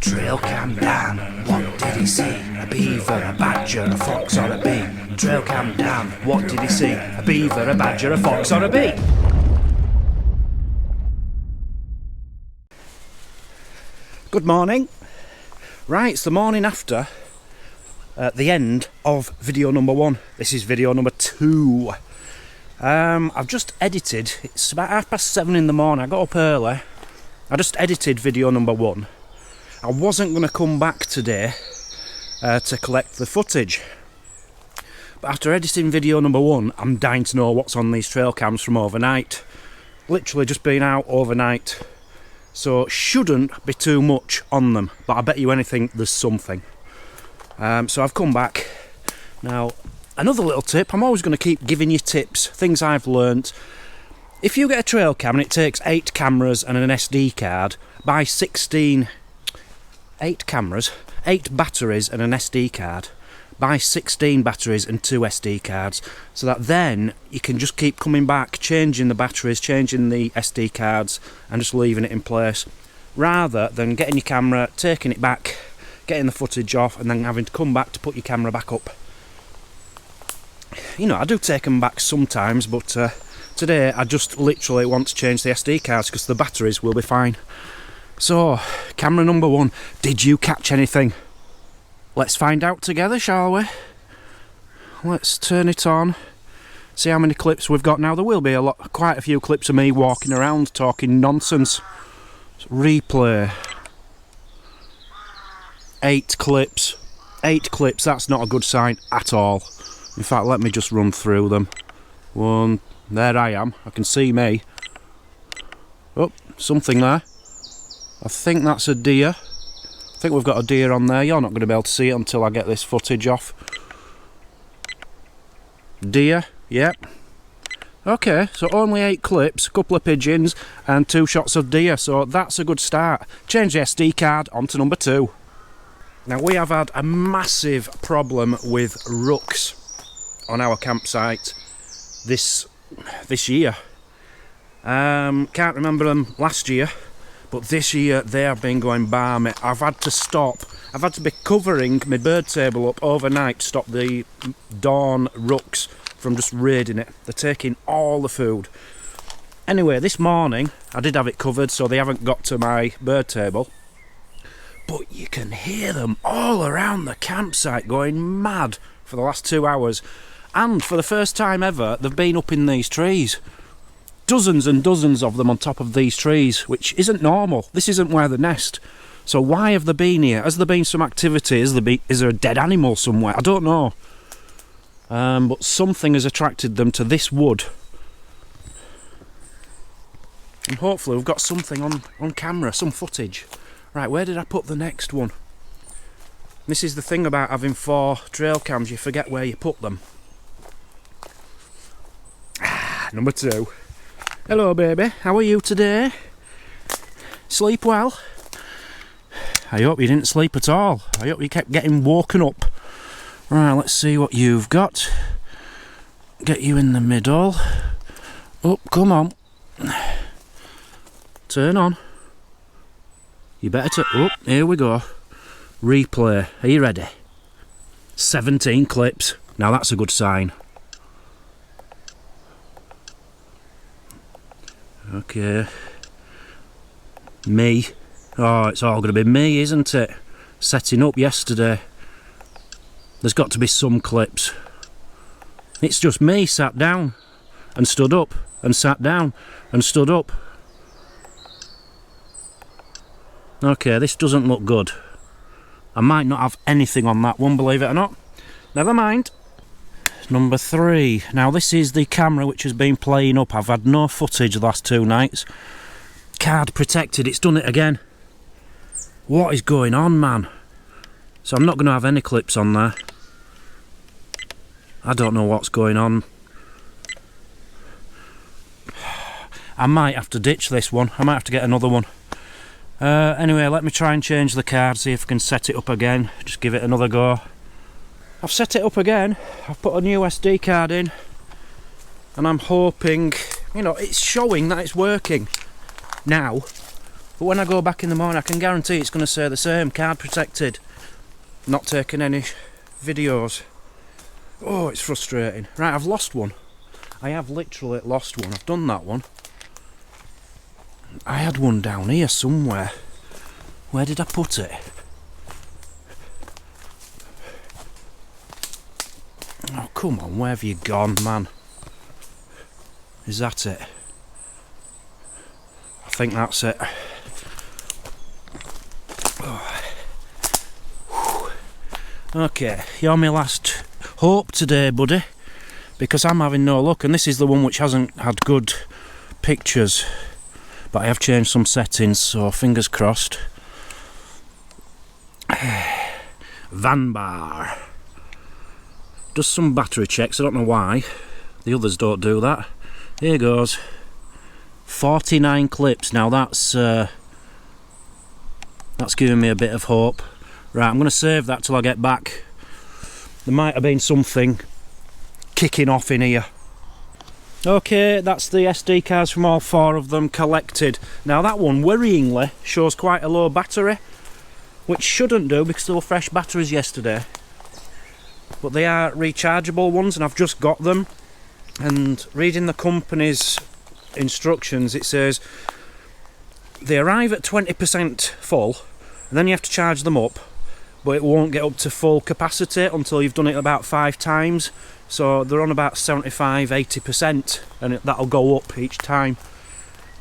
Trailcam Dan, what did he see? A beaver, a badger, a fox or a bee? Trailcam Dan, what did he see? A beaver, a badger, a fox or a bee? Good morning. Right, it's the morning after the end of video number 1. This is video number 2. I've just edited, it's about 7:30 in the morning, I got up early. I just edited video number 1. I wasn't going to come back today to collect the footage. But after editing video number 1, I'm dying to know what's on these trail cams from overnight. Literally just been out overnight. So shouldn't be too much on them. But I bet you anything there's something. So I've come back. Now, another little tip. I'm always going to keep giving you tips. Things I've learnt. If you get a trail cam and it takes 8 cameras and an SD card, buy 8 cameras, 8 batteries and an SD card. Buy 16 batteries and 2 SD cards, so that then you can just keep coming back, changing the batteries, changing the SD cards, and just leaving it in place, rather than getting your camera, taking it back, getting the footage off, and then having to come back to put your camera back up. You know, I do take them back sometimes, but today I just literally want to change the SD cards because the batteries will be fine. So, camera number 1, did you catch anything? Let's find out together, shall we? Let's turn it on, see how many clips we've got now. There will be quite a few clips of me walking around talking nonsense. Let's replay. 8 clips. 8 clips, that's not a good sign at all. In fact, let me just run through them. 1, there I am, I can see me. Oh, something there. I think that's a deer. I think we've got a deer on there. You're not going to be able to see it until I get this footage off. Deer, yep. Okay, so only 8 clips, a couple of pigeons and 2 shots of deer, so that's a good start. Change the SD card on to number 2. Now, we have had a massive problem with rooks on our campsite this year. Can't remember them last year. But this year they have been going balmy. I've had to stop. I've had to be covering my bird table up overnight to stop the dawn rooks from just raiding it. They're taking all the food. Anyway, this morning I did have it covered so they haven't got to my bird table. But you can hear them all around the campsite going mad for the last 2 hours. And for the first time ever, they've been up in these trees. Dozens and dozens of them on top of these trees, which isn't normal. This isn't where they nest. So why have they been here? Has there been some activity? Is there a dead animal somewhere? I don't know. But something has attracted them to this wood. And hopefully we've got something on camera, some footage. Right, where did I put the next one? This is the thing about having 4 trail cams, you forget where you put them. Number 2. Hello baby, how are you today? Sleep well? I hope you didn't sleep at all. I hope you kept getting woken up. Right, let's see what you've got. Get you in the middle. Oh, come on. Turn on. You better oh, here we go. Replay. Are you ready? 17 clips. Now that's a good sign. Okay. Me. Oh, it's all going to be me, isn't it? Setting up yesterday. There's got to be some clips. It's just me sat down and stood up and sat down and stood up. Okay, this doesn't look good. I might not have anything on that one, believe it or not. Never mind. Number 3. Now this is the camera which has been playing up. I've had no footage the last 2 nights. Card protected, it's done it again. What is going on, man? So I'm not going to have any clips on there. I don't know what's going on. I might have to ditch this one. I might have to get another one. Anyway, let me try and change the card, see if I can set it up again. Just give it another go. I've set it up again. I've put a new SD card in. And I'm hoping, you know, it's showing that it's working. Now, But when I go back in the morning, I can guarantee it's going to say the same, card protected. Not taking any videos. Oh, it's frustrating. Right, I've lost one. I have literally lost one. I've done that one. I had one down here somewhere. Where did I put it? Oh, come on, where have you gone, man? Is that it? I think that's it. Oh. Okay, you're my last hope today, buddy, because I'm having no luck, and this is the one which hasn't had good pictures, but I have changed some settings, so fingers crossed. Van bar does some battery checks. I don't know why the others don't do that. Here goes. 49 clips. Now that's giving me a bit of hope. Right, I'm going to save that till I get back. There might have been something kicking off in here. Okay, that's the SD cards from all 4 of them collected. Now that one, worryingly, shows quite a low battery, which shouldn't do because they were fresh batteries yesterday. But they are rechargeable ones, and I've just got them. And reading the company's instructions, it says they arrive at 20% full, and then you have to charge them up, but it won't get up to full capacity until you've done it about 5 times. So they're on about 75-80%, and that'll go up each time.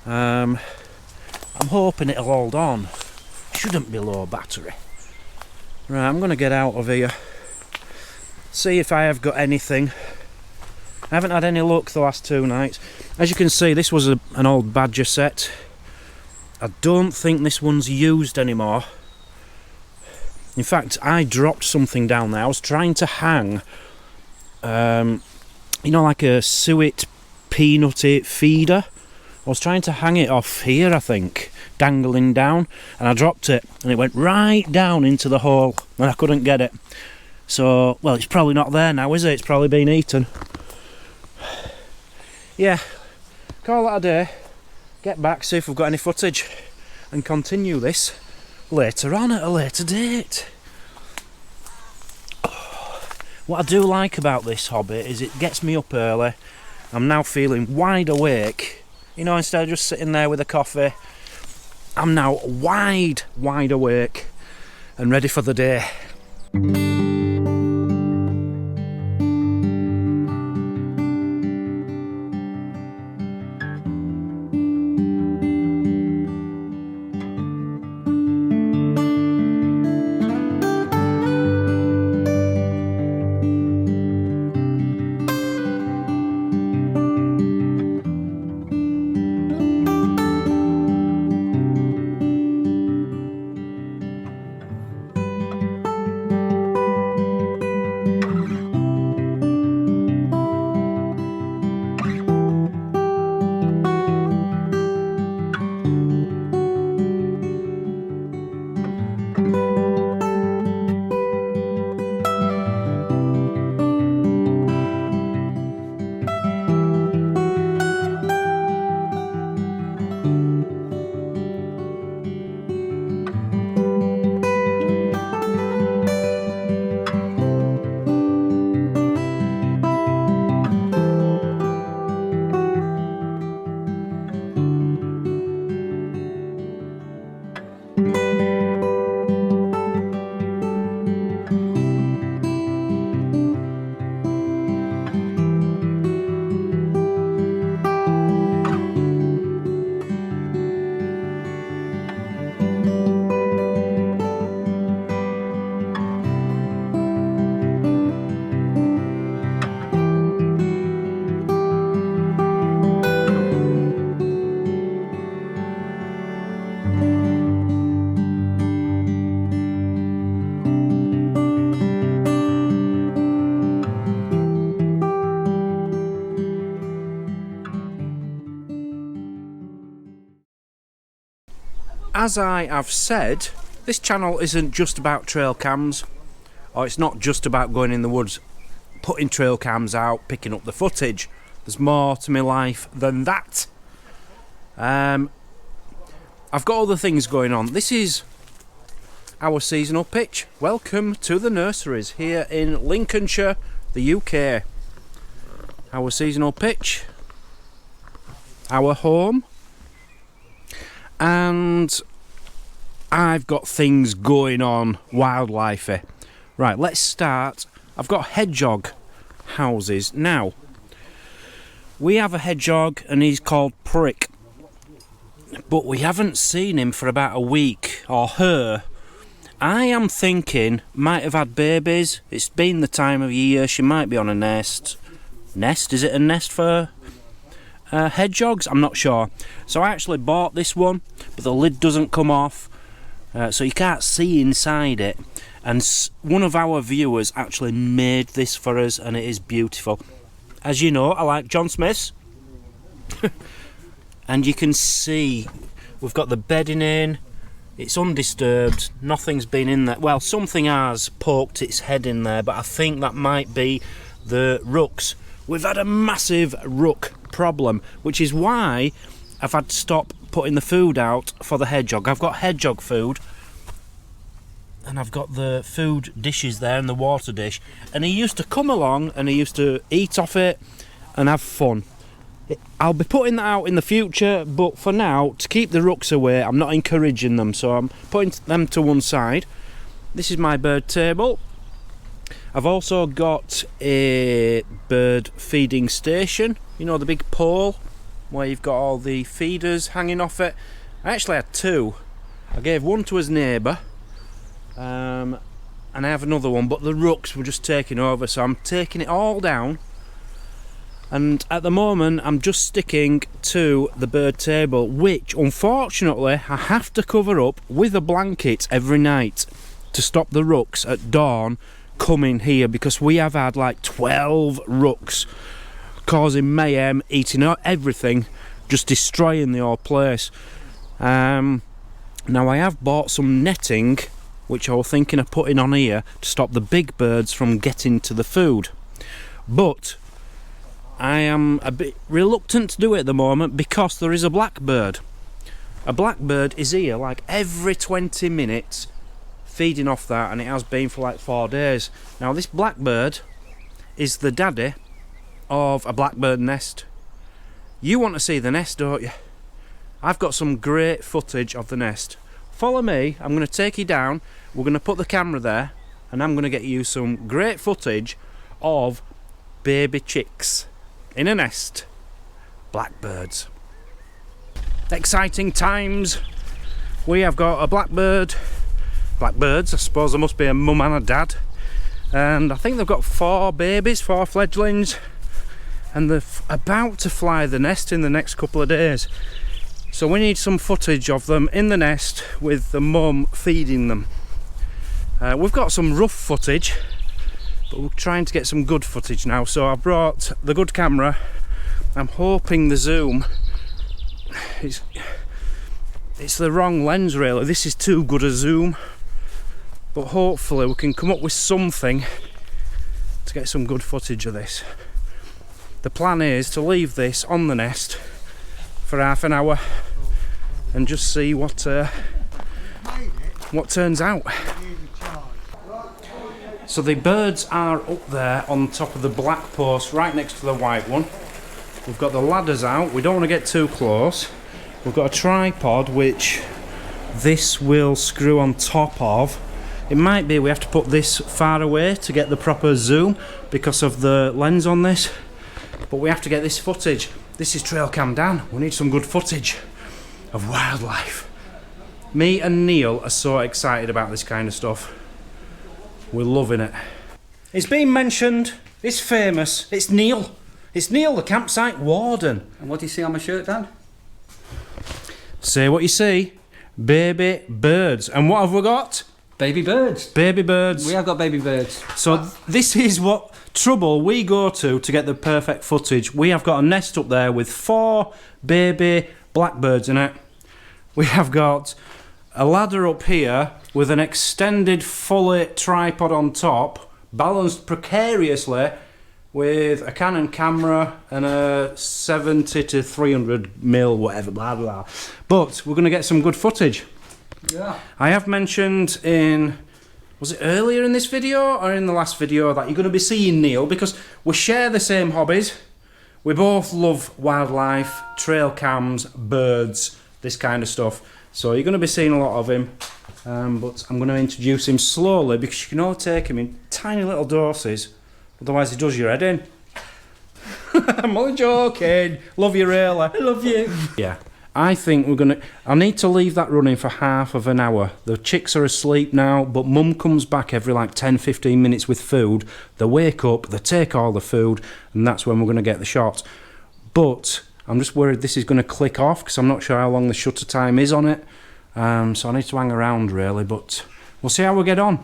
I'm hoping it'll hold on. Shouldn't be low battery. Right, I'm going to get out of here, see if I have got anything. I haven't had any luck the last 2 nights. As you can see, this was an old Badger set. I don't think this one's used anymore. In fact, I dropped something down there. I was trying to hang, you know, like a suet peanutty feeder. I was trying to hang it off here, I think, dangling down, and I dropped it, and it went right down into the hole, and I couldn't get it. So, well, it's probably not there now, is it? It's probably been eaten. Yeah, call that a day. Get back, see if we've got any footage, and continue this later on at a later date. What I do like about this hobby is it gets me up early. I'm now feeling wide awake. You know, instead of just sitting there with a coffee, I'm now wide awake and ready for the day. As I have said, this channel isn't just about trail cams, or it's not just about going in the woods, putting trail cams out, picking up the footage. There's more to my life than that. I've got other things going on. This is our seasonal pitch. Welcome to the nurseries here in Lincolnshire, the UK. Our seasonal pitch, our home, and I've got things going on wildlife-y. Right, let's start. I've got hedgehog houses. Now, we have a hedgehog and he's called Prick, but we haven't seen him for about a week, or her. I am thinking might have had babies. It's been the time of year. She might be on a nest. Nest? Is it a nest for hedgehogs? I'm not sure. So I actually bought this one, but the lid doesn't come off, so you can't see inside it. And one of our viewers actually made this for us, and it is beautiful. As you know, I like John Smith's. And you can see we've got the bedding in. It's undisturbed. Nothing's been in there. Well, something has poked its head in there, but I think that might be the rooks. We've had a massive rook problem, which is why I've had to stop putting the food out for the hedgehog. I've got hedgehog food, and I've got the food dishes there and the water dish, and he used to come along and he used to eat off it and have fun. I'll be putting that out in the future, but for now, to keep the rooks away, I'm not encouraging them, so I'm putting them to one side. This is my bird table. I've also got a bird feeding station, you know, the big pole where you've got all the feeders hanging off it. I actually had two. I gave one to his neighbour, and I have another one, but the rooks were just taking over, so I'm taking it all down. And at the moment I'm just sticking to the bird table, which unfortunately I have to cover up with a blanket every night to stop the rooks at dawn coming here, because we have had like 12 rooks causing mayhem, eating everything, just destroying the whole place. Now I have bought some netting, which I was thinking of putting on here to stop the big birds from getting to the food, but I am a bit reluctant to do it at the moment because there is a blackbird. A blackbird is here like every 20 minutes feeding off that, and it has been for like 4 days. Now this blackbird is the daddy of a blackbird nest. You want to see the nest, don't you? I've got some great footage of the nest. Follow me, I'm going to take you down, we're going to put the camera there, and I'm going to get you some great footage of baby chicks in a nest. Blackbirds. Exciting times. We have got a blackbird. Blackbirds, I suppose there must be a mum and a dad. And I think they've got 4 babies, 4 fledglings. And they're about to fly the nest in the next couple of days. So we need some footage of them in the nest with the mum feeding them. We've got some rough footage, but we're trying to get some good footage now, so I brought the good camera. I'm hoping the zoom, it's the wrong lens really, this is too good a zoom, but hopefully we can come up with something to get some good footage of this. The plan is to leave this on the nest for half an hour and just see what turns out. So the birds are up there on top of the black post right next to the white one. We've got the ladders out, we don't want to get too close. We've got a tripod which this will screw on top of. It might be we have to put this far away to get the proper zoom because of the lens on this, but we have to get this footage. This is trailcam Dan, we need some good footage of wildlife. Me and Neil are so excited about this kind of stuff. We're loving it. It's been mentioned, it's famous, it's Neil. It's Neil, the campsite warden. And what do you see on my shirt, Dan? Say what you see. Baby birds. And what have we got? Baby birds. Baby birds. We have got baby birds. So this is what trouble we go to get the perfect footage. We have got a nest up there with 4 baby blackbirds in it. We have got a ladder up here with an extended fully tripod on top, balanced precariously with a Canon camera and a 70 to 300mm, whatever, blah blah. But we're going to get some good footage. Yeah. I have mentioned in, was it earlier in this video or in the last video, that you're going to be seeing Neil because we share the same hobbies. We both love wildlife, trail cams, birds, this kind of stuff. So you're going to be seeing a lot of him. But I'm going to introduce him slowly because you can only take him in tiny little doses. Otherwise he does your head in. I'm only joking. Love you really. I love you. Yeah. I think I need to leave that running for half of an hour. The chicks are asleep now, but Mum comes back every like 10-15 minutes with food. They wake up, they take all the food, and that's when we're going to get the shot. But I'm just worried this is going to click off because I'm not sure how long the shutter time is on it. So I need to hang around really, but we'll see how we get on.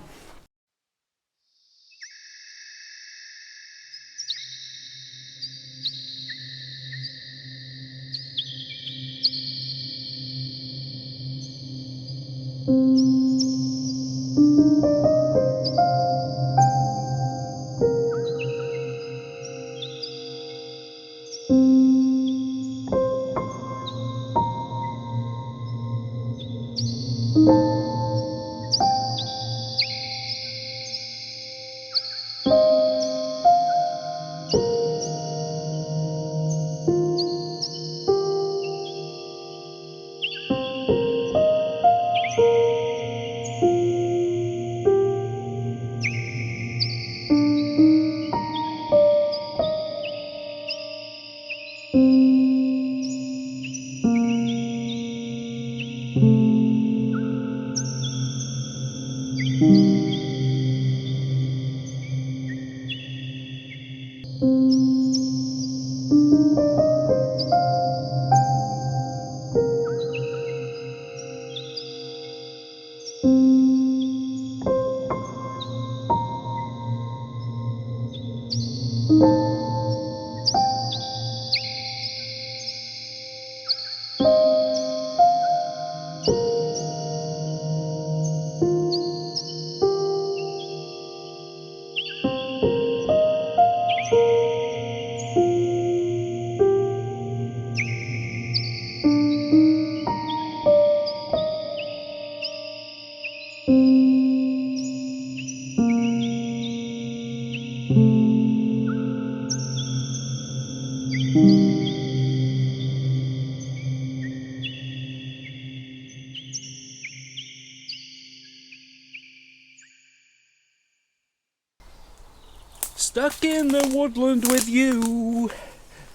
Stuck in the woodland with you,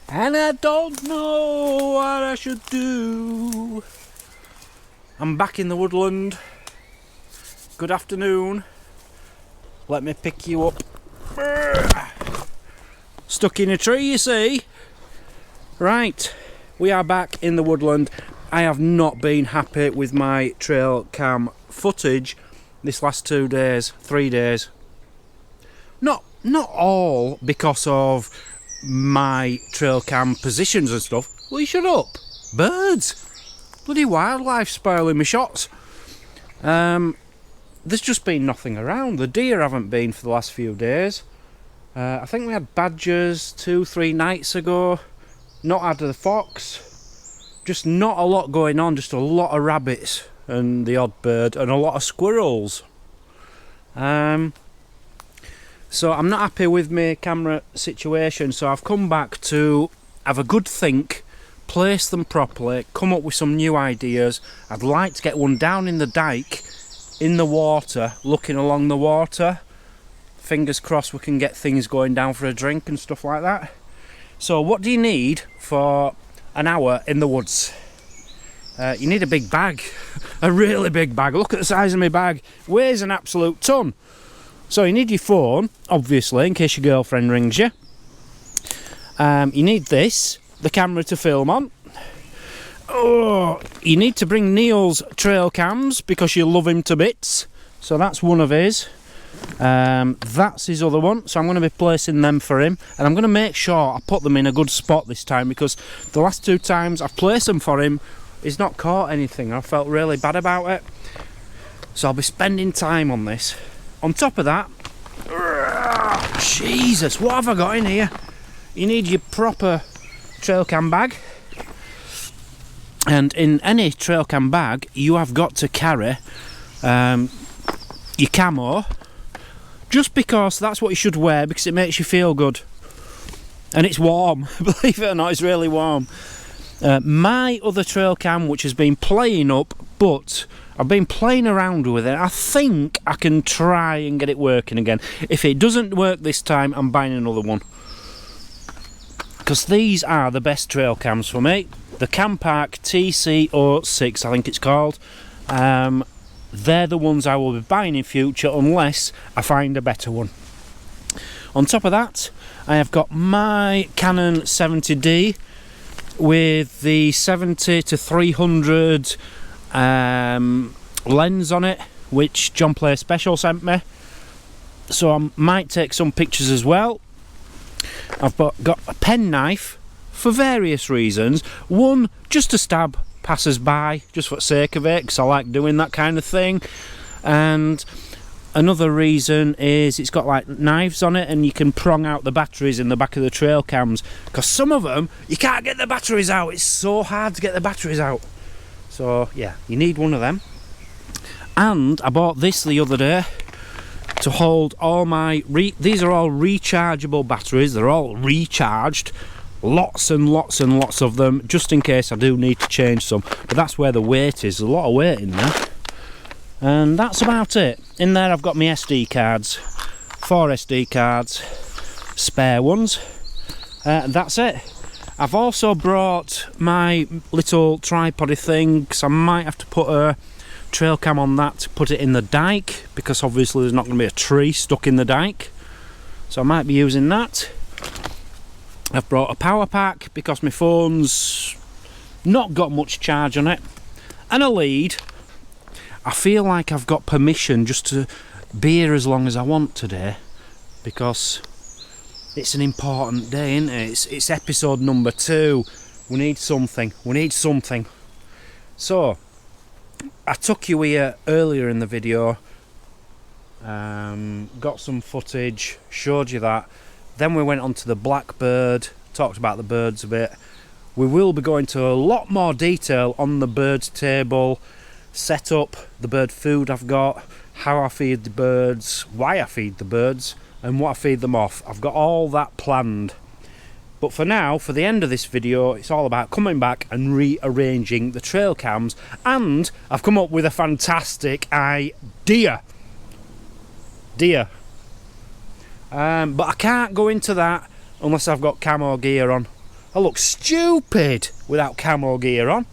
and I don't know what I should do. I'm back in the woodland. Good afternoon. Let me pick you up. Stuck in a tree, you see. Right, we are back in the woodland. I have not been happy with my trail cam footage this last 2 days, 3 days. Not all because of my trail cam positions and stuff. Will you shut up? Birds! Bloody wildlife spoiling my shots. There's just been nothing around. The deer haven't been for the last few days. I think we had badgers 2-3 nights ago. Not had the fox. Just not a lot going on. Just a lot of rabbits and the odd bird and a lot of squirrels. So I'm not happy with my camera situation, so I've come back to have a good think, place them properly, come up with some new ideas. I'd like to get one down in the dike, in the water, looking along the water. Fingers crossed we can get things going down for a drink and stuff like that. So what do you need for an hour in the woods? You need a big bag, a really big bag. Look at the size of my bag, weighs an absolute ton. So you need your phone, obviously, in case your girlfriend rings you. You need this, the camera to film on. Oh, you need to bring Neil's trail cams because you love him to bits. So that's one of his. That's his other one. So I'm going to be placing them for him. And I'm going to make sure I put them in a good spot this time because the last 2 times I've placed them for him, he's not caught anything. I felt really bad about it. So I'll be spending time on this. On top of that, Oh, Jesus, what have I got in here? You need your proper trail cam bag. And in any trail cam bag, you have got to carry your camo, just because that's what you should wear, because it makes you feel good. And it's warm, believe it or not, it's really warm. My other trail cam, which has been playing up, but I've been playing around with it. I think I can try and get it working again. If it doesn't work this time, I'm buying another one. Because these are the best trail cams for me. The Campark TC06, I think it's called. They're the ones I will be buying in future unless I find a better one. On top of that, I have got my Canon 70D with the 70 to 300 lens on it, which John Play Special sent me. So I might take some pictures as well. I've got a pen knife for various reasons. One, just to stab passers-by, just for the sake of it, because I like doing that kind of thing. And another reason is it's got like knives on it, and you can prong out the batteries in the back of the trail cams, because some of them you can't get the batteries out. It's so hard to get the batteries out. So yeah, you need one of them. And I bought this the other day to hold all my these are all rechargeable batteries. They're all recharged, lots and lots and lots of them, just in case I do need to change some. But that's where the weight is. There's a lot of weight in there. And that's about it. In there I've got my SD cards, 4 SD cards, spare ones. That's it. I've also brought my little tripod thing, because I might have to put a trail cam on that to put it in the dike, because obviously there's not going to be a tree stuck in the dike. So I might be using that. I've brought a power pack because my phone's not got much charge on it. And a lead. I feel like I've got permission just to be here as long as I want today, because it's an important day, isn't it? It's episode number 2. We need something. We need something. So, I took you here earlier in the video, got some footage, showed you that. Then we went on to the blackbird, talked about the birds a bit. We will be going to a lot more detail on the birds table, set up, the bird food I've got, how I feed the birds, why I feed the birds, and what I feed them off. I've got all that planned. But for now, for the end of this video, it's all about coming back and rearranging the trail cams. And I've come up with a fantastic idea. But I can't go into that unless I've got camo gear on. I look stupid without camo gear on.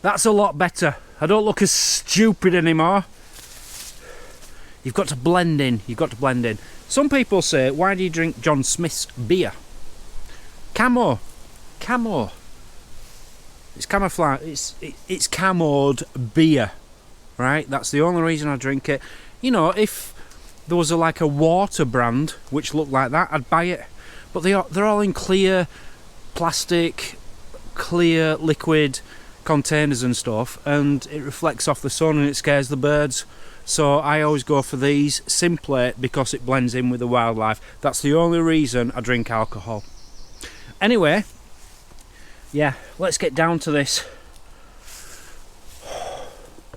That's a lot better. I don't look as stupid anymore. You've got to blend in. You've got to blend in. Some people say, why do you drink John Smith's beer? Camo. It's camouflage. It's camoed beer, right? That's the only reason I drink it. You know, if there was like a water brand which looked like that, I'd buy it. But they're all in clear plastic, clear liquid containers and stuff, and it reflects off the sun and it scares the birds. So I always go for these simply because it blends in with the wildlife. That's the only reason I drink alcohol. Anyway, yeah, let's get down to this.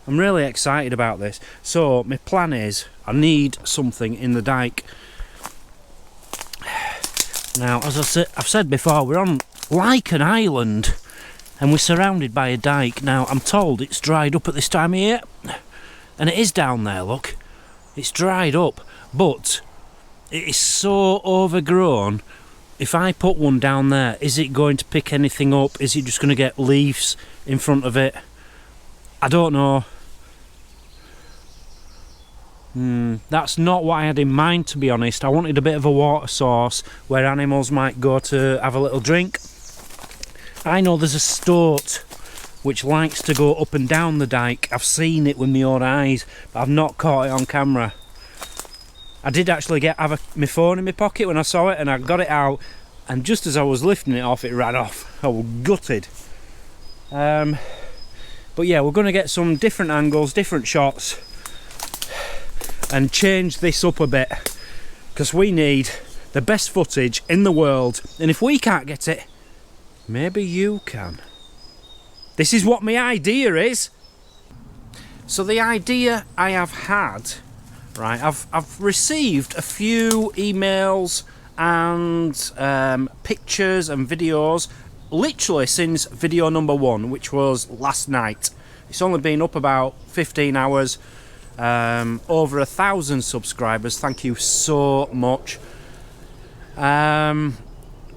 I'm really excited about this. So my plan is I need something in the dike. Now, as I've said before, we're on like an island and we're surrounded by a dike. Now, I'm told it's dried up at this time of year, and it is down there, look. It's dried up, but it is so overgrown. If I put one down there, is it going to pick anything up? Is it just going to get leaves in front of it? I don't know. That's not what I had in mind, to be honest. I wanted a bit of a water source where animals might go to have a little drink. I know there's a stoat which likes to go up and down the dike. I've seen it with my own eyes, but I've not caught it on camera. I did actually have my phone in my pocket when I saw it, and I got it out, and just as I was lifting it off, it ran off. I was gutted. But yeah, we're going to get some different angles, different shots, and change this up a bit. because we need the best footage in the world, and if we can't get it, maybe you can. This is what my idea is. So the idea I have had, right, I've received a few emails and pictures and videos literally since video number 1, which was last night. It's only been up about 15 hours. Over 1,000 subscribers, thank you so much. And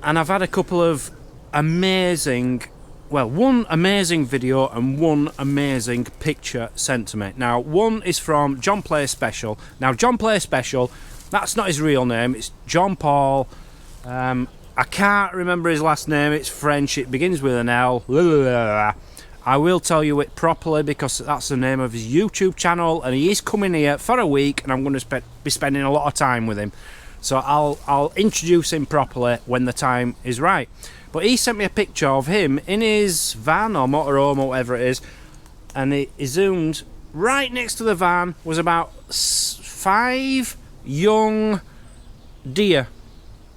I've had a couple of amazing, well, one amazing video and one amazing picture sent to me. Now, one is from John Play Special. Now, John Play Special, that's not his real name, it's John Paul. I can't remember his last name, it's French, it begins with an L. I will tell you it properly because that's the name of his YouTube channel, and he is coming here for a week, and I'm going to be spending a lot of time with him. So I'll introduce him properly when the time is right. But he sent me a picture of him in his van or motorhome or whatever it is, and he zoomed right next to the van was about 5 young deer.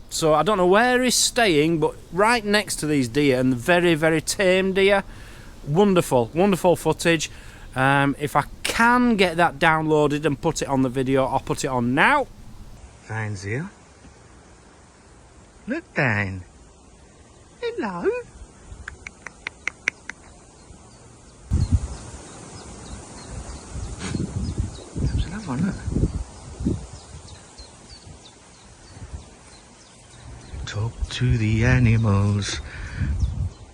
So I don't know where he's staying, but right next to these deer, and very, very tame deer. Wonderful, wonderful footage. If I can get that downloaded and put it on the video, I'll put it on now. Dine's here. Look, Dine. Hello. There's another one, look. Talk to the animals.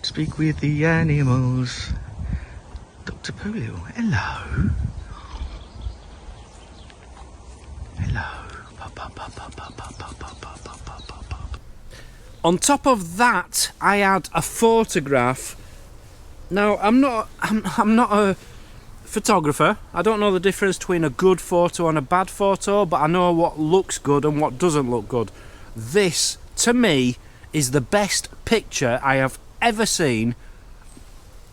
Speak with the animals. Dr. Polio, hello. Hello. Pop, pop, pop, pop, pop, pop, pop, pop, pop, pop, pop, pop. On top of that, I had a photograph. Now, I'm not a photographer. I don't know the difference between a good photo and a bad photo, but I know what looks good and what doesn't look good. This, to me, is the best picture I have ever seen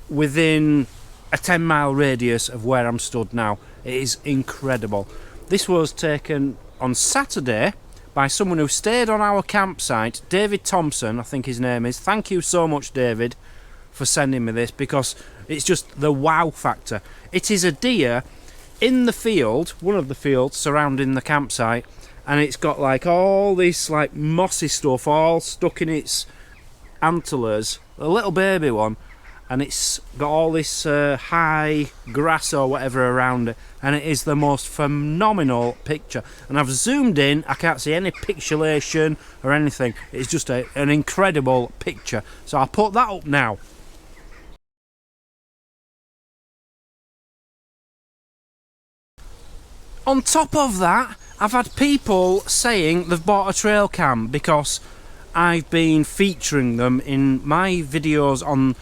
within a 10-mile radius of where I'm stood now. It is incredible. This was taken on Saturday by someone who stayed on our campsite, David Thompson, I think his name is. Thank you so much, David, for sending me this, because it's just the wow factor. It is a deer in the field, one of the fields surrounding the campsite, and it's got like all this like mossy stuff all stuck in its antlers, a little baby one, and it's got all this high grass or whatever around it, and it is the most phenomenal picture. And I've zoomed in, I can't see any pixelation or anything. It's just an incredible picture, so I'll put that up now. On top of that, I've had people saying they've bought a trail cam because I've been featuring them in my videos on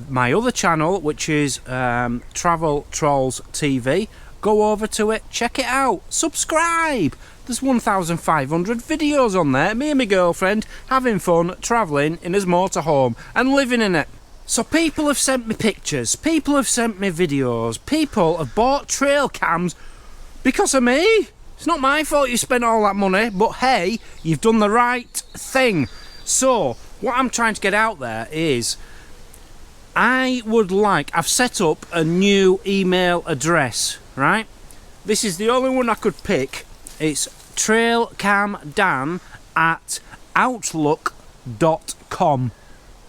my other channel, which is Travel Trolls TV. Go over to it, check it out, subscribe. There's 1,500 videos on there. Me and my girlfriend having fun travelling in his motorhome and living in it. So people have sent me pictures, people have sent me videos, people have bought trail cams because of me. It's not my fault you spent all that money, but hey, you've done the right thing. So, what I'm trying to get out there is, I've set up a new email address, right? This is the only one I could pick. It's trailcamdan@outlook.com.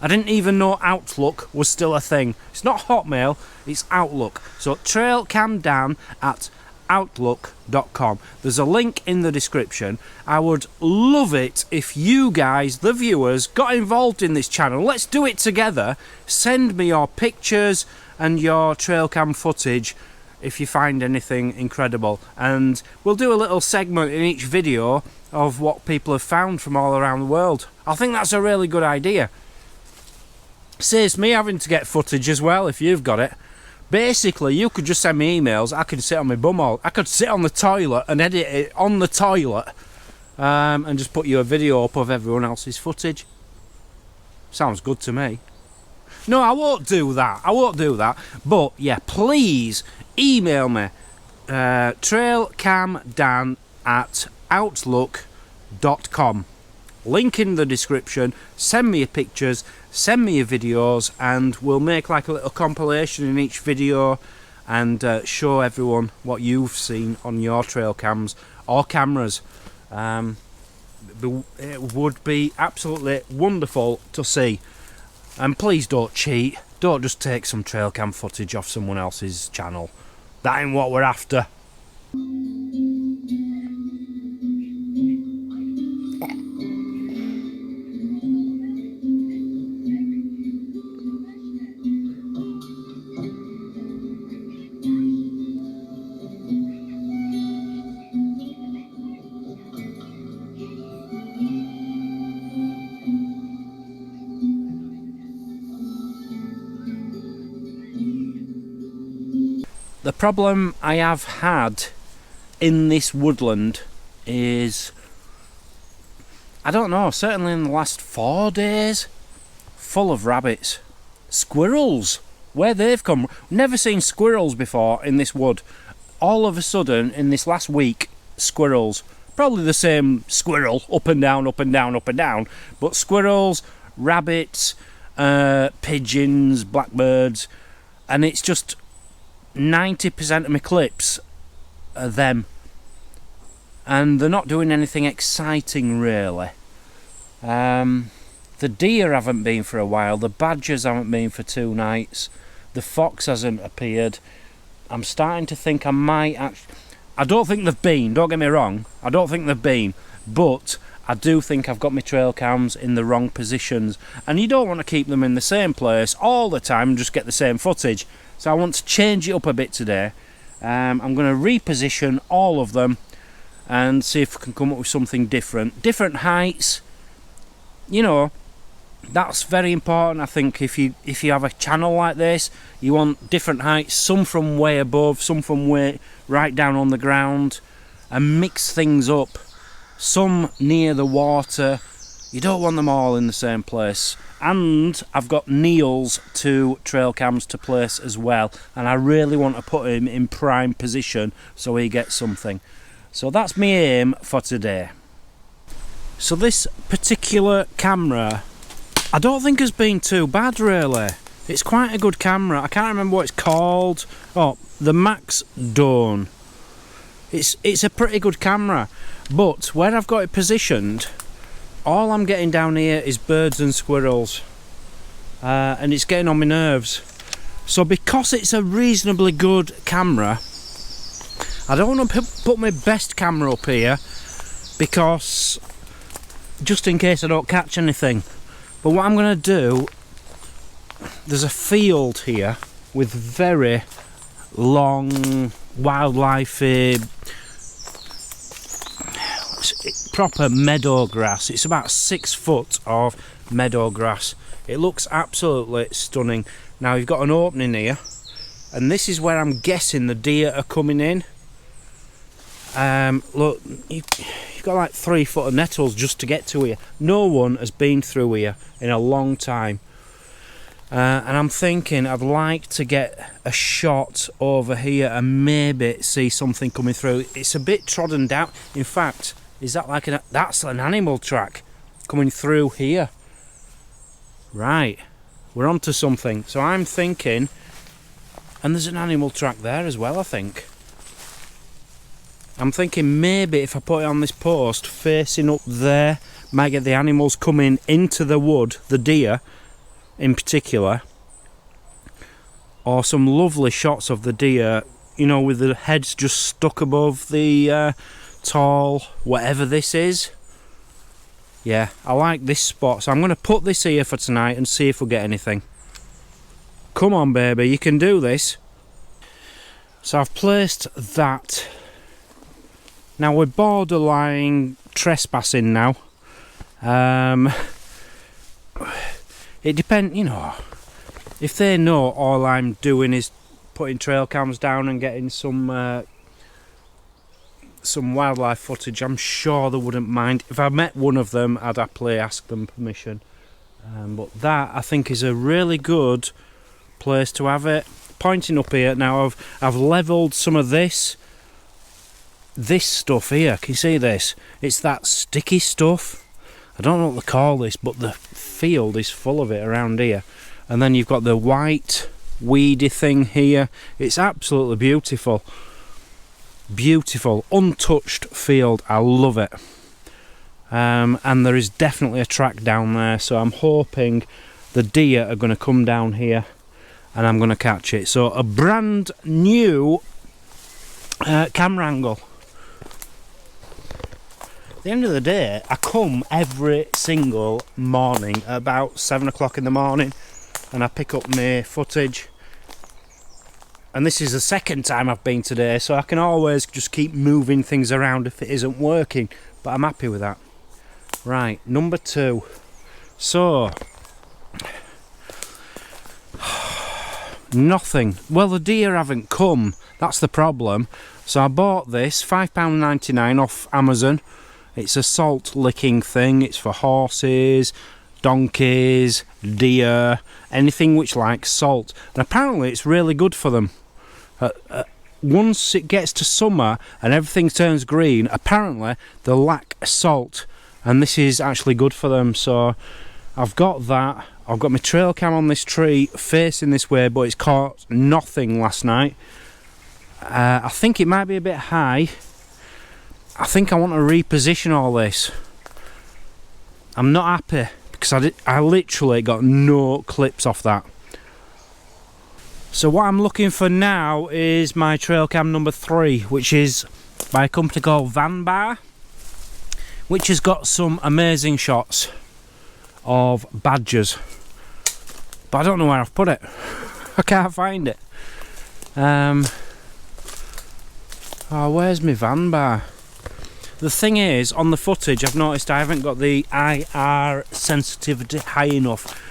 I didn't even know Outlook was still a thing. It's not Hotmail, it's Outlook. So trailcamdan@outlook.com. There's a link in the description. I would love it if you guys, the viewers, got involved in this channel. Let's do it together. Send me your pictures and your trail cam footage if you find anything incredible, and we'll do a little segment in each video of what people have found from all around the world. I think that's a really good idea. Saves me having to get footage as well if you've got it. Basically, you could just send me emails. I could sit on my bumhole. I could sit on the toilet and edit it on the toilet, and just put you a video up of everyone else's footage. Sounds good to me. No, I won't do that. I won't do that. But yeah, please email me trailcamdan@outlook.com. blackbirds.com. Link in the description. Send me your pictures, send me your videos, and we'll make like a little compilation in each video and show everyone what you've seen on your trail cams or cameras. It would be absolutely wonderful to see. And please don't cheat. Don't just take some trail cam footage off someone else's channel. That ain't what we're after. The problem I have had in this woodland is, I don't know, certainly in the last 4 days, full of rabbits. Squirrels, where they've come. Never seen squirrels before in this wood. All of a sudden, in this last week, squirrels. Probably the same squirrel, up and down, up and down, up and down. But squirrels, rabbits, pigeons, blackbirds, and it's just 90% of my clips are them, and they're not doing anything exciting really. The deer haven't been for a while, the badgers haven't been for 2 nights, the fox hasn't appeared. I'm starting to think I might I don't think they've been, don't get me wrong, I don't think they've been, but I do think I've got my trail cams in the wrong positions, and you don't want to keep them in the same place all the time and just get the same footage. So I want to change it up a bit today. I'm going to reposition all of them and see if I can come up with something different. Different heights, you know, that's very important. I think if you have a channel like this, you want different heights, some from way above, some from way right down on the ground, and mix things up. Some near the water. You don't want them all in the same place. And I've got Neil's 2 trail cams to place as well, and I really want to put him in prime position so he gets something. So that's my aim for today. So this particular camera, I don't think has been too bad really. It's quite a good camera. I can't remember what it's called. Oh, the Max Dawn. It's a pretty good camera, but where I've got it positioned, all I'm getting down here is birds and squirrels, and it's getting on my nerves. So because it's a reasonably good camera, I don't want to put my best camera up here, because just in case I don't catch anything. But what I'm going to do, there's a field here with very long wildlife proper meadow grass. It's about 6 foot of meadow grass. It looks absolutely stunning. Now you've got an opening here, and this is where I'm guessing the deer are coming in. Look, you've got like 3 foot of nettles just to get to here. No one has been through here in a long time, and I'm thinking I'd like to get a shot over here and maybe see something coming through. It's a bit trodden down. In fact, is that like that's an animal track coming through here? Right, we're onto something. So I'm thinking, and there's an animal track there as well, I think. I'm thinking maybe if I put it on this post facing up there, might get the animals coming into the wood, the deer in particular, or some lovely shots of the deer, you know, with the heads just stuck above the tall whatever this is. Yeah, I like this spot, so I'm going to put this here for tonight and see if we get anything. Come on baby, you can do this. So I've placed that. Now we're borderline trespassing now. It depends, you know, if they know all I'm doing is putting trail cams down and getting some wildlife footage, I'm sure they wouldn't mind. If I met one of them, I'd happily ask them permission. But that, I think, is a really good place to have it. Pointing up here now, I've levelled some of this, this stuff here. Can you see this? It's that sticky stuff. I don't know what they call this, but the field is full of it around here. And then you've got the white weedy thing here. It's absolutely beautiful. Beautiful, untouched field. I love it. And there is definitely a track down there, so I'm hoping the deer are going to come down here and I'm going to catch it. So a brand new camera angle. At the end of the day, I come every single morning at about 7 o'clock in the morning and I pick up my footage. And this is the second time I've been today, so I can always just keep moving things around if it isn't working, but I'm happy with that. Right, number 2. So, nothing. Well, the deer haven't come, that's the problem. So I bought this, £5.99 off Amazon. It's a salt licking thing. It's for horses, donkeys, deer, anything which likes salt. And apparently it's really good for them. Once it gets to summer and everything turns green, apparently they lack salt. And this is actually good for them. So I've got that. I've got my trail cam on this tree facing this way, but it's caught nothing last night. I think it might be a bit high. I think I want to reposition all this. I'm not happy because I literally got no clips off that. So what I'm looking for now is my trail cam number 3, which is by a company called Vanbar, which has got some amazing shots of badgers. But I don't know where I've put it. I can't find it. Oh, where's my Vanbar? The thing is, on the footage, I've noticed I haven't got the IR sensitivity high enough.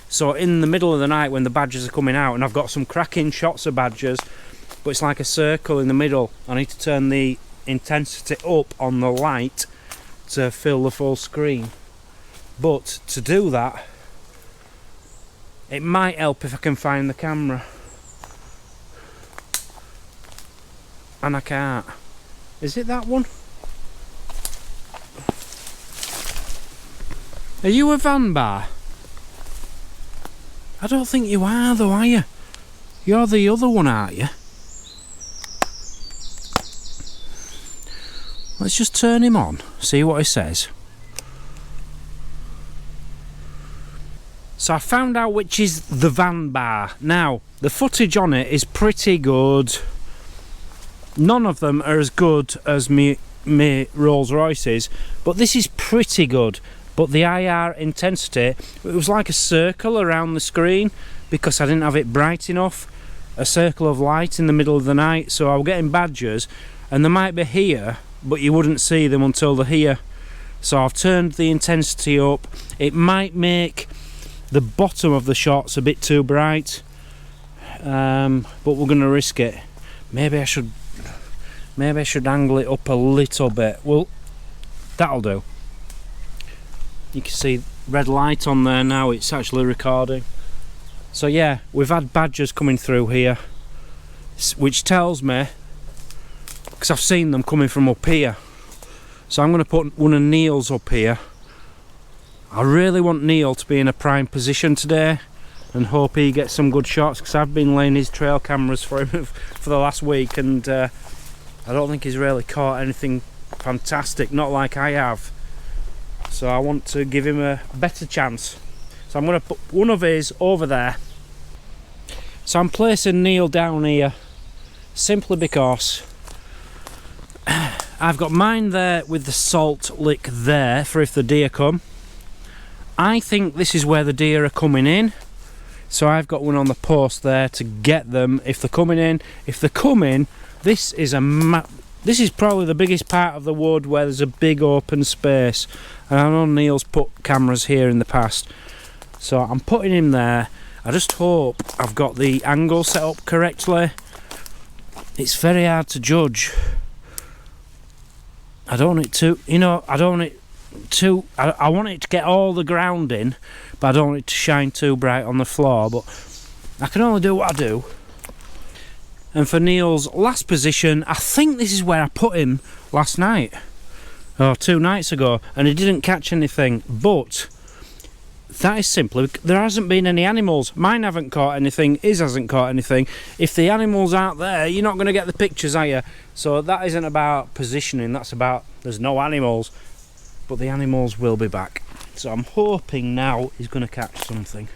So in the middle of the night when the badgers are coming out, and I've got some cracking shots of badgers, but it's like a circle in the middle, I need to turn the intensity up on the light to fill the full screen. But to do that, it might help if I can find the camera. And I can't. Is it that one? Are you a Vanbar? I don't think you are though, are you? You're the other one, aren't you? Let's just turn him on, see what he says. So I found out which is the Vanbar. Now, the footage on it is pretty good. None of them are as good as me Rolls Royces, but this is pretty good. But the IR intensity, it was like a circle around the screen because I didn't have it bright enough. A circle of light in the middle of the night, so I was getting badgers, and they might be here, but you wouldn't see them until they're here. So I've turned the intensity up. It might make the bottom of the shots a bit too bright, but we're going to risk it. Maybe I should angle it up a little bit. Well, that'll do. You can see red light on there now, it's actually recording. So yeah, we've had badgers coming through here, which tells me, because I've seen them coming from up here. So I'm going to put one of Neil's up here. I really want Neil to be in a prime position today and hope he gets some good shots, because I've been laying his trail cameras for him for the last week, and I don't think he's really caught anything fantastic, not like I have. So I want to give him a better chance. So I'm going to put one of his over there. So I'm placing Neil down here simply because I've got mine there with the salt lick there for if the deer come. I think this is where the deer are coming in. So I've got one on the post there to get them if they're coming in. If they're coming, this is probably the biggest part of the wood where there's a big open space. And I know Neil's put cameras here in the past. So I'm putting him there. I just hope I've got the angle set up correctly. It's very hard to judge. I don't want it to, I want it to get all the ground in, but I don't want it to shine too bright on the floor. But I can only do what I do. And for Neil's last position, I think this is where I put him last night. Or 2 nights ago. And he didn't catch anything. But that is simply, there hasn't been any animals. Mine haven't caught anything. His hasn't caught anything. If the animals aren't there, you're not going to get the pictures, are you? So that isn't about positioning. That's about, there's no animals. But the animals will be back. So I'm hoping now he's going to catch something.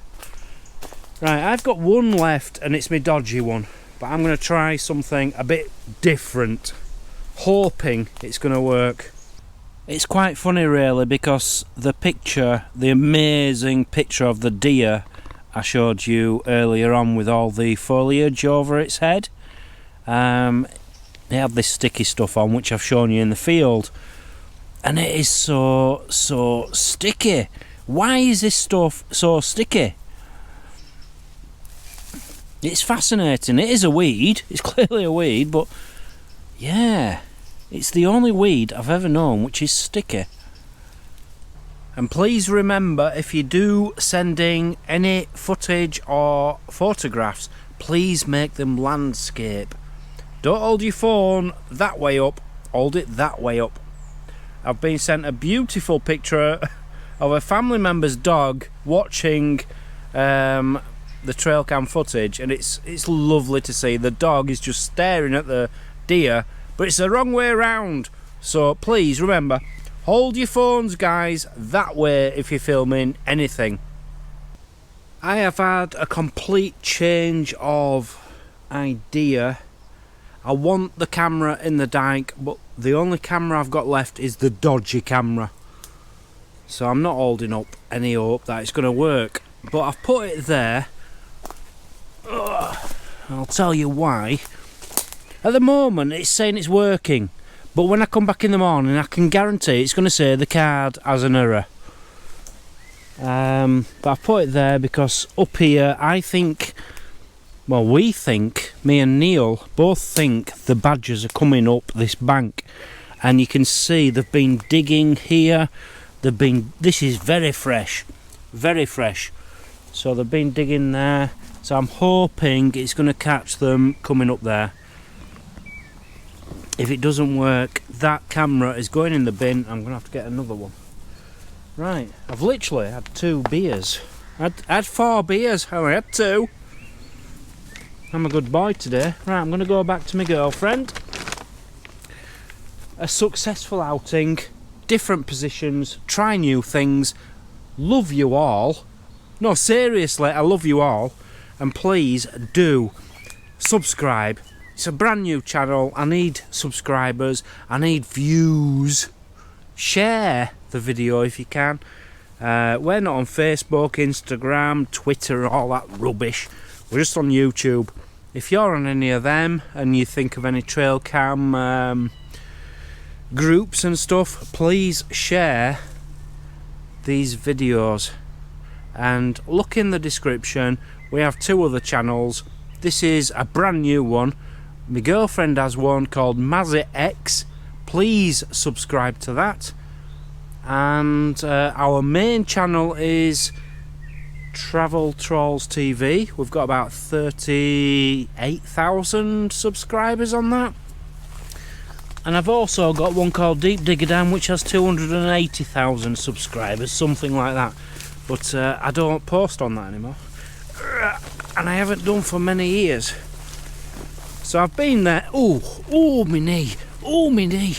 Right, I've got one left and it's my dodgy one. But I'm going to try something a bit different. Hoping it's going to work. It's quite funny really, because the picture, the amazing picture of the deer I showed you earlier on with all the foliage over its head, it had this sticky stuff on which I've shown you in the field, and it is so sticky. Why is this stuff so sticky? It's fascinating. It is a weed, it's clearly a weed, but yeah, it's the only weed I've ever known which is sticky. And please remember, if you do sending any footage or photographs, please make them landscape. Don't hold your phone that way up, hold it that way up. I've been sent a beautiful picture of a family member's dog watching the trail cam footage, and it's lovely to see. The dog is just staring at the deer, but it's the wrong way around. So please remember, hold your phones, guys, that way if you're filming anything. I have had a complete change of idea. I want the camera in the dike, but the only camera I've got left is the dodgy camera. So I'm not holding up any hope that it's going to work. But I've put it there. I'll tell you why. At the moment it's saying it's working, but when I come back in the morning I can guarantee it's going to say the card has an error. But I've put it there because up here I think, well, we think, me and Neil both think the badgers are coming up this bank, and you can see they've been digging here. This is very fresh, so they've been digging there. So I'm hoping it's going to catch them coming up there. If it doesn't work, that camera is going in the bin. I'm going to have to get another one. Right, I've literally had 2 beers. I had 4 beers, I only had 2. I'm a good boy today. Right, I'm going to go back to my girlfriend. A successful outing, different positions, try new things. Love you all. No, seriously, I love you all. And please do subscribe. It's a brand new channel. I need subscribers. I need views. Share the video if you can. We're not on Facebook, Instagram, Twitter, all that rubbish. We're just on YouTube. If you're on any of them and you think of any trail cam groups and stuff, please share these videos. And look in the description. We have 2 other channels. This is a brand new one. My girlfriend has one called Mazzy X. Please subscribe to that. And our main channel is Travel Trolls TV. We've got about 38,000 subscribers on that. And I've also got one called Deep Digger Dan, which has 280,000 subscribers, something like that. But I don't post on that anymore. And I haven't done for many years. So I've been there. Oh, my knee. Oh, my knee.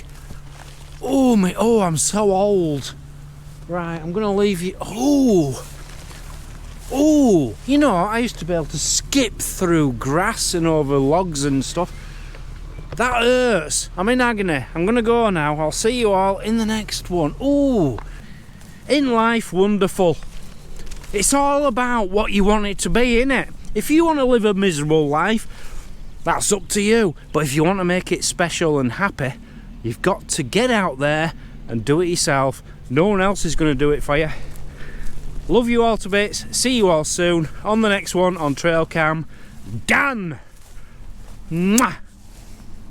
Oh, I'm so old. Right, I'm going to leave you. Oh, you know, I used to be able to skip through grass and over logs and stuff. That hurts. I'm in agony. I'm going to go now. I'll see you all in the next one. Oh, in life, wonderful. It's all about what you want it to be, innit? If you want to live a miserable life, that's up to you. But if you want to make it special and happy, you've got to get out there and do it yourself. No one else is going to do it for you. Love you all to bits. See you all soon on the next one on Trail Cam. Dan! Mwah!